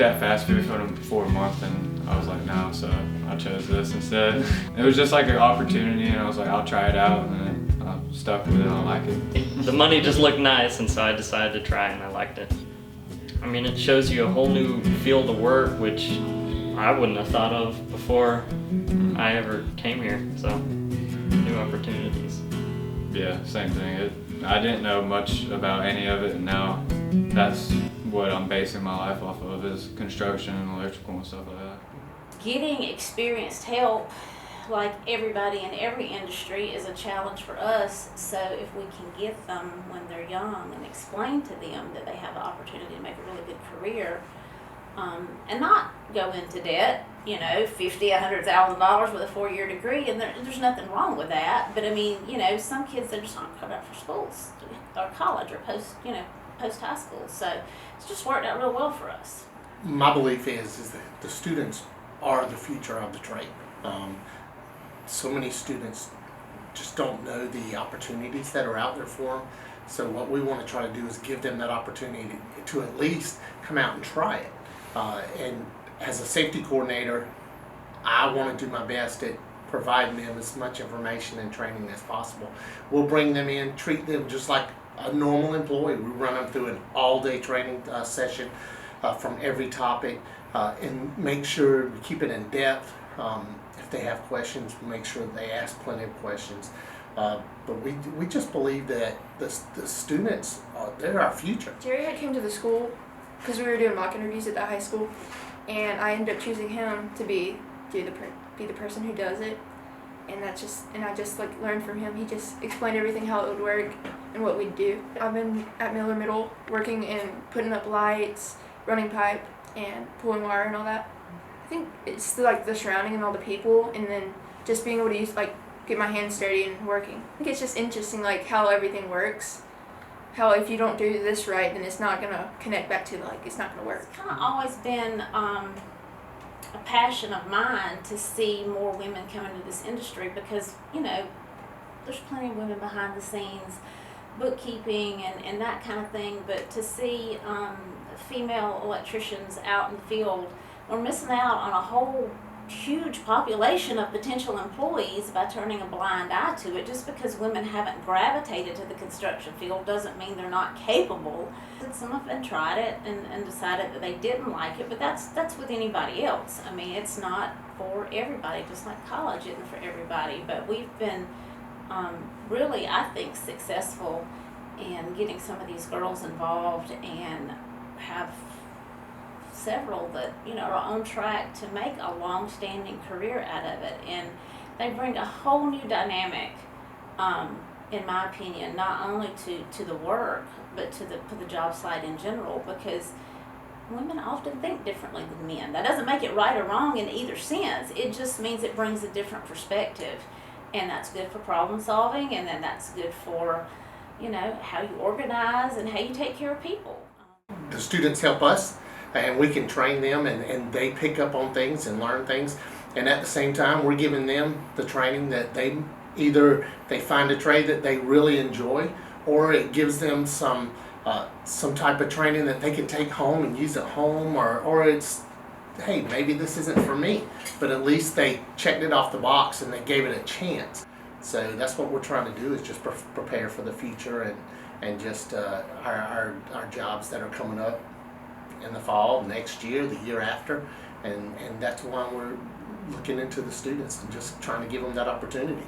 at fast food for a month, and I was like, no, so I chose this instead. It was just like an opportunity, and I was like, I'll try it out, and then I stuck with it. I like it. The money just looked nice, and so I decided to try, and I liked it. I mean, it shows you a whole new field of work, which I wouldn't have thought of before I ever came here. So, new opportunities. Yeah, same thing. I didn't know much about any of it, and now that's what I'm basing my life off of, is construction and electrical and stuff like that. Getting experienced help, like everybody in every industry, is a challenge for us. So if we can get them when they're young and explain to them that they have the opportunity to make a really good career, and not go into debt, $50,000, $100,000 with a 4-year degree, and there's nothing wrong with that. But I mean, some kids, they're just not cut out for schools or college or post high school. So it's just worked out real well for us. My belief is that the students are the future of the trade. So many students just don't know the opportunities that are out there for them. So what we want to try to do is give them that opportunity to at least come out and try it. And as a safety coordinator, I want to do my best at providing them as much information and training as possible. We'll bring them in, treat them just like a normal employee. We run them through an all-day training session from every topic, and make sure we keep it in depth. If they have questions, we make sure they ask plenty of questions. But we just believe that the students, they're our future. Jerry had came to the school because we were doing mock interviews at that high school, and I ended up choosing him to be the person who does it. And I just like learned from him. He just explained everything, how it would work and what we'd do. I've been at Miller Middle working in putting up lights, running pipe, and pulling wire and all that. I think it's like the surrounding and all the people, and then just being able to get my hands dirty and working. I think it's just interesting how everything works. How if you don't do this right, then it's not gonna connect back to it's not gonna work. It's kind of always been a passion of mine to see more women come into this industry, because there's plenty of women behind the scenes, bookkeeping and that kind of thing, but to see female electricians out in the field, we're missing out on a whole huge population of potential employees by turning a blind eye to it. Just because women haven't gravitated to the construction field doesn't mean they're not capable. Some of them tried it and decided that they didn't like it, but that's with anybody else. I mean, it's not for everybody, just like college isn't for everybody. But we've been really, I think, successful in getting some of these girls involved, and have several that are on track to make a long-standing career out of it. And they bring a whole new dynamic, in my opinion, not only to the work, but to the job site in general, because women often think differently than men. That doesn't make it right or wrong in either sense. It just means it brings a different perspective, and that's good for problem solving, and then that's good for how you organize and how you take care of people. The students help us, and we can train them, and they pick up on things and learn things. And at the same time, we're giving them the training that they find a trade that they really enjoy, or it gives them some type of training that they can take home and use at home, or it's, hey, maybe this isn't for me, but at least they checked it off the box and they gave it a chance. So that's what we're trying to do, is just prepare for the future and just our jobs that are coming up in the fall, next year, the year after, and that's why we're looking into the students and just trying to give them that opportunity.